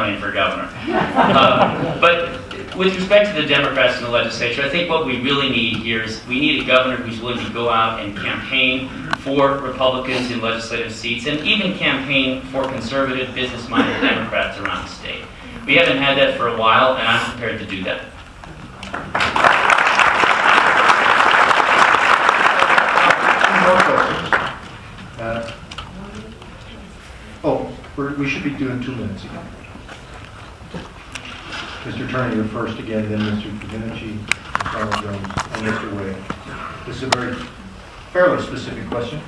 running for governor. But with respect to the Democrats in the legislature, I think what we really need here is we need a governor who's willing to go out and campaign for Republicans in legislative seats and even campaign for conservative, business-minded Democrats around the state. We haven't had that for a while, and I'm prepared to do that. We should be doing 2 minutes again. Mr. Attorney, you're first again, then Mr. Domenici, Ms. Arnold-Jones, and Mr. Wade. This is a fairly specific question.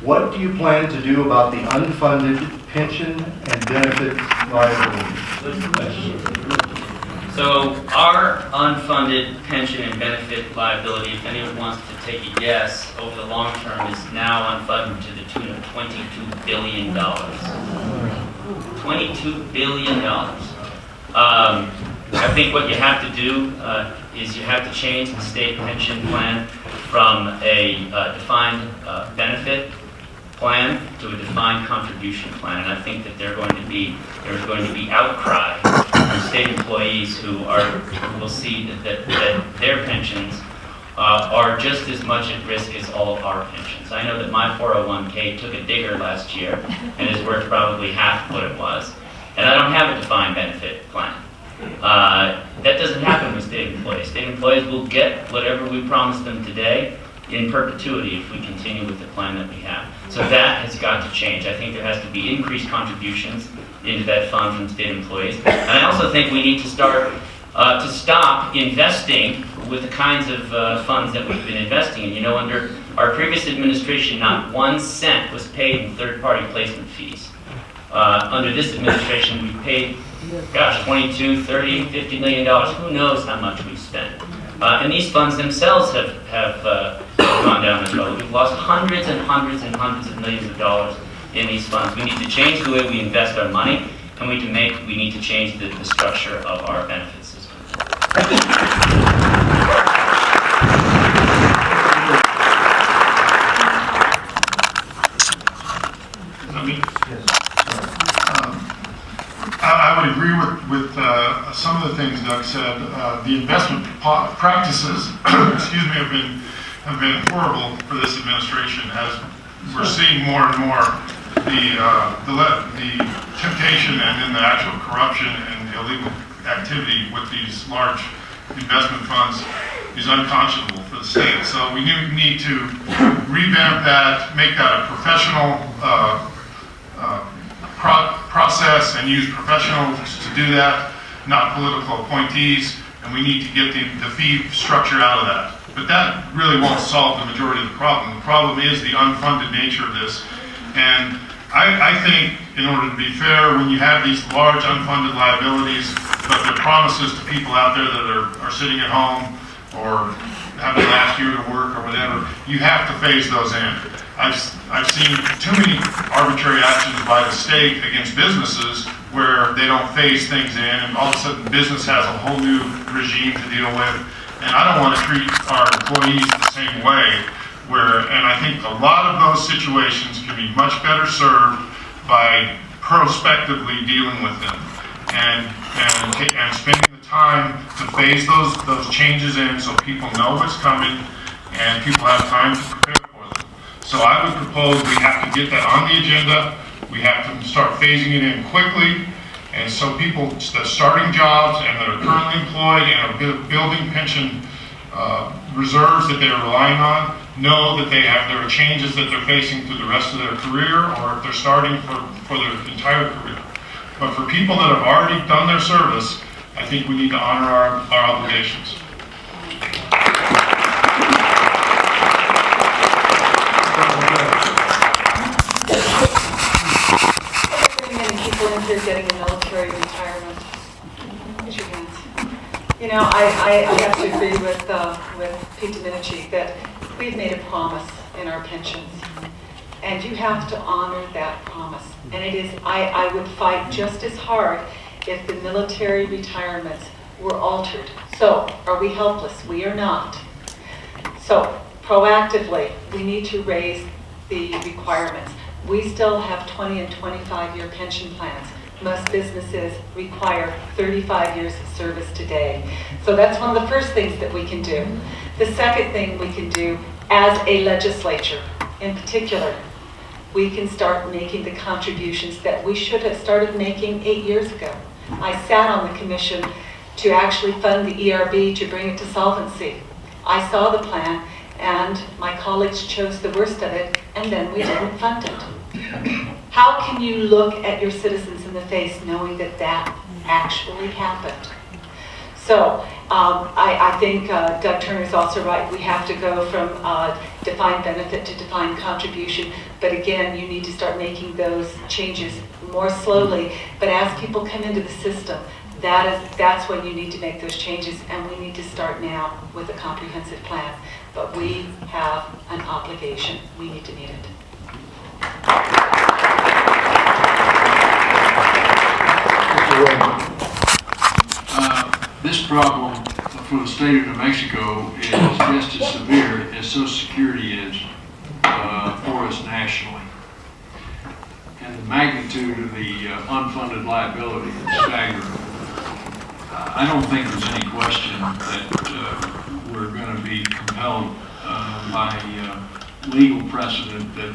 What do you plan to do about the unfunded pension and benefit liability? So our unfunded pension and benefit liability, if anyone wants to take a guess, over the long term is now unfunded to the tune of $22 billion. $22 billion. I think what you have to do is you have to change the state pension plan from a defined benefit plan to a defined contribution plan, and I think that there's going to be outcry from state employees who will see that their pensions are just as much at risk as all of our pensions. I know that my 401k took a digger last year and is worth probably half what it was, and I don't have a defined benefit plan. That doesn't happen with state employees. State employees will get whatever we promised them today in perpetuity if we continue with the plan that we have. So that has got to change. I think there has to be increased contributions into that fund from state employees. And I also think we need to stop investing with the kinds of funds that we've been investing in. You know, under our previous administration, not 1 cent was paid in third-party placement fees. Under this administration, we've paid, gosh, $22, $30, $50 million. Who knows how much we've spent? And these funds themselves have gone down this road. We've lost hundreds and hundreds and hundreds of millions of dollars in these funds. We need to change the way we invest our money, and we need to change the structure of our benefit system. I would agree with some of the things Doug said. The investment practices, have been horrible for this administration. As we're seeing more and more, the temptation and then the actual corruption and the illegal activity with these large investment funds is unconscionable for the state. So we need to revamp that, make that a professional process and use professionals to do that, not political appointees, and we need to get the fee structure out of that. But that really won't solve the majority of the problem. The problem is the unfunded nature of this. And I think, in order to be fair, when you have these large unfunded liabilities, but they're promises to people out there that are sitting at home or having the last year to work or whatever, you have to phase those in. I've seen too many arbitrary actions by the state against businesses where they don't phase things in, and all of a sudden business has a whole new regime to deal with. And I don't want to treat our employees the same way. And I think a lot of those situations can be much better served by prospectively dealing with them and spending the time to phase those changes in so people know what's coming and people have time to prepare for them. So I would propose we have to get that on the agenda. We have to start phasing it in quickly. And so people that are starting jobs and that are currently employed and are building pension reserves that they're relying on know that there are changes that they're facing through the rest of their career, or if they're starting for their entire career. But for people that have already done their service, I think we need to honor our obligations. If you're getting a military retirement, raise your hands. You know, I have to agree with Pete Domenici that we've made a promise in our pensions, and you have to honor that promise. And it is, I would fight just as hard if the military retirements were altered. So, are we helpless? We are not. So, proactively, we need to raise the requirements. We still have 20 and 25-year pension plans. most businesses require 35 years of service today. So that's one of the first things that we can do. The second thing we can do as a legislature in particular, we can start making the contributions that we should have started making 8 years ago. I sat on the commission to actually fund the ERB to bring it to solvency. I saw the plan, and my colleagues chose the worst of it, and then we didn't fund it. How can you look at your citizens in the face knowing that that actually happened? So I think Doug Turner's also right. We have to go from defined benefit to defined contribution. But again, you need to start making those changes more slowly. But as people come into the system, that's when you need to make those changes. And we need to start now with a comprehensive plan. But we have an obligation. We need to meet it. This problem for the state of New Mexico is just as severe as Social Security is for us nationally. And the magnitude of the unfunded liability is staggering. I don't think there's any question that we're going to be compelled by legal precedent that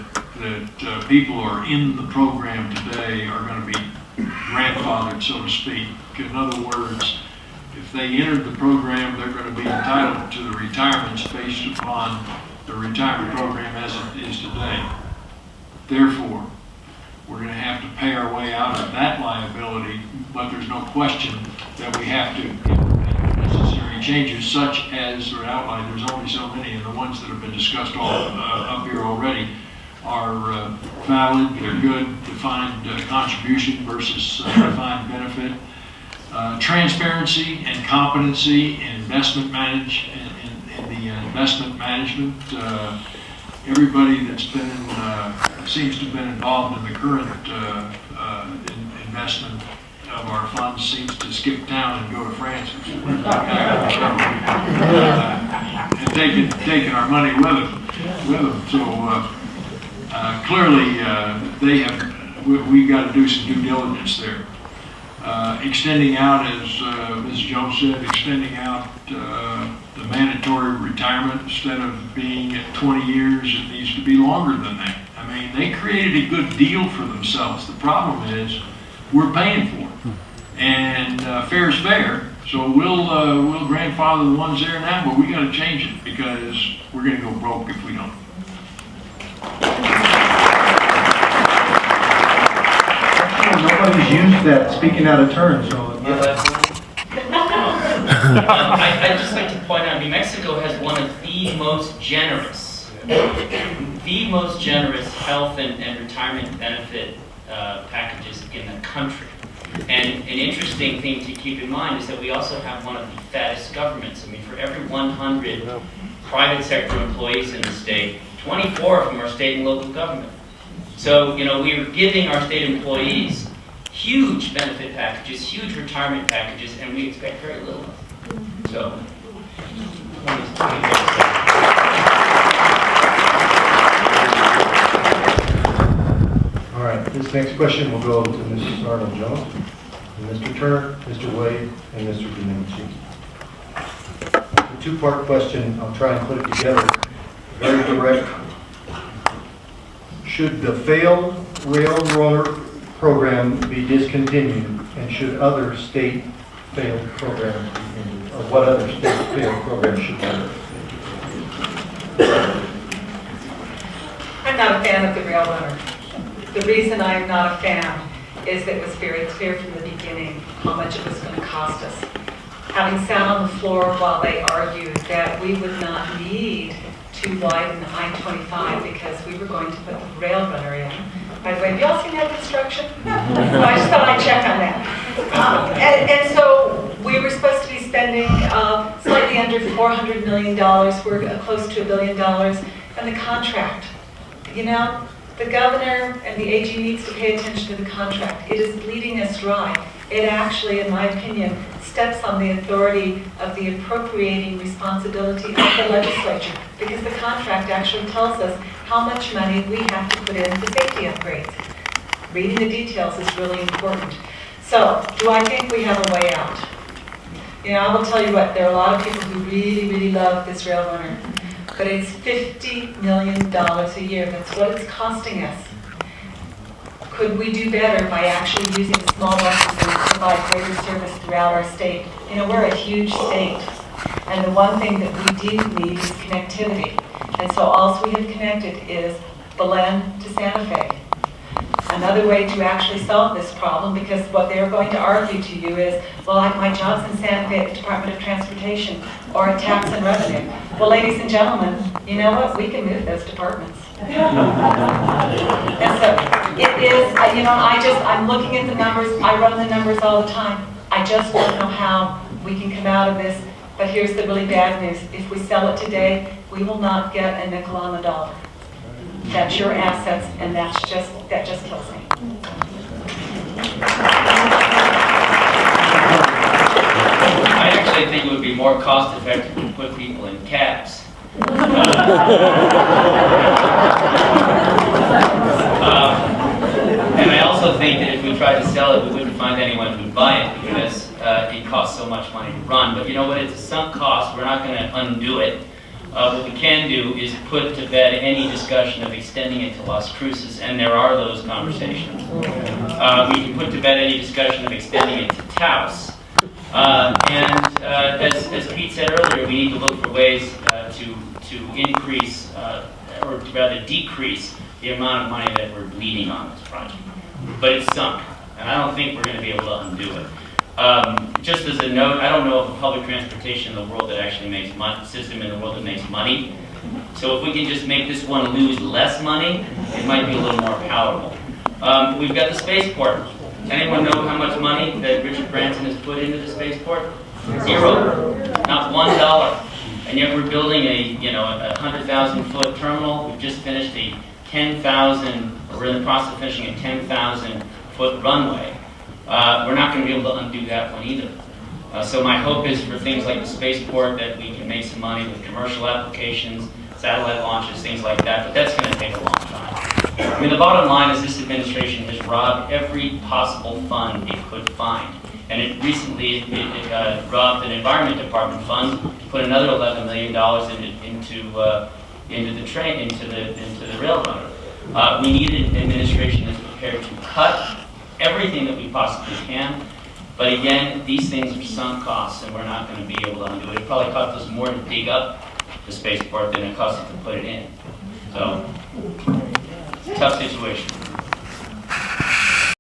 people who are in the program today are going to be grandfathered, so to speak. In other words, if they entered the program, they're going to be entitled to the retirements based upon the retirement program as it is today. Therefore, we're going to have to pay our way out of that liability, but there's no question that we have to make necessary changes, such as are outlined. There's only so many, and the ones that have been discussed all up here already are valid, they're good, defined contribution versus defined benefit. Transparency and competency in investment investment management. Everybody that's been seems to have been involved in the current investment of our funds seems to skip town and go to France and taking our money with them. So clearly we've got to do some due diligence there. Extending out, as Ms. Jones said, extending out the mandatory retirement. Instead of being at 20 years, it needs to be longer than that. I mean, they created a good deal for themselves. The problem is we're paying for it, and fair is fair. So we'll grandfather the ones there now, but we got to change it because we're going to go broke if we don't. Nobody's used that speaking out of turn, so. I'd just like to point out, New Mexico has one of the most generous health and retirement benefit packages in the country. And an interesting thing to keep in mind is that we also have one of the fattest governments. I mean, for every 100 private sector employees in the state, 24 of them are state and local government. So, we're giving our state employees huge benefit packages, huge retirement packages, and we expect very little. So, all right, this next question will go to Mrs. Arnold-Jones, Mr. Turner, Mr. Wade, and Mr. Domenici. A two-part question, I'll try and put it together. Very direct. Should the failed railroader program be discontinued, and should other state failed programs be ended, or what other state failed programs should be ended? I'm not a fan of the railroader. The reason I'm not a fan is that it was very clear from the beginning how much it was going to cost us. Having sat on the floor while they argued that we would not need to widen I-25 because we were going to put the rail runner in. By the way, have you all seen that construction? I just thought I'd check on that. And so we were supposed to be spending slightly under $400 million. We're close to $1 billion. And the contract, the governor and the AG needs to pay attention to the contract. It is bleeding us dry. It actually, in my opinion, steps on the authority of the appropriating responsibility of the legislature, because the contract actually tells us how much money we have to put in for safety upgrades. Reading the details is really important. So, do I think we have a way out? You know, I will tell you what, there are a lot of people who really, really love this rail runner, but it's $50 million a year. That's what it's costing us. Could we do better by actually using small buses and provide greater service throughout our state? You know, we're a huge state, and the one thing that we do need is connectivity. And so all we have connected is Belen to Santa Fe. Another way to actually solve this problem, because what they're going to argue to you is, well, my job's in Santa Fe at the Department of Transportation or at Tax and Revenue. Well, ladies and gentlemen, you know what? We can move those departments. And so it is, you know, I'm looking at the numbers. I run the numbers all the time. I just don't know how we can come out of this. But here's the really bad news. If we sell it today, we will not get a nickel on the dollar. That's your assets, and that just kills me. I actually think it would be more cost effective to put people in cabs. And I also think that if we tried to sell it, we wouldn't find anyone who would buy it because it costs so much money to run. But you know what? It's a sunk cost. We're not going to undo it. What we can do is put to bed any discussion of extending it to Las Cruces, and there are those conversations. We can put to bed any discussion of extending it to Taos. As Pete said earlier, we need to look for ways to increase, or rather decrease, the amount of money that we're bleeding on this project. But it's sunk, and I don't think we're going to be able to undo it. Just as a note, I don't know of a public transportation in the world that actually makes money, system in the world that makes money. So if we can just make this one lose less money, it might be a little more palatable. We've got the spaceport. Anyone know how much money that Richard Branson has put into the spaceport? Zero. Not $1. And yet we're building a 100,000-foot terminal. We've just finished a 10,000, we're in the process of finishing a 10,000-foot runway. We're not going to be able to undo that one either. So my hope is for things like the spaceport that we can make some money with commercial applications, satellite launches, things like that, but that's going to take a long time. I mean, the bottom line is this administration has robbed every possible fund it could find. And it recently robbed an Environment Department fund, put another $11 million into the rail runner. We need an administration that's prepared to cut everything that we possibly can. But again, these things are sunk costs, and we're not going to be able to undo it. It probably cost us more to dig up the spaceport than it cost us to put it in. So, it's a tough situation.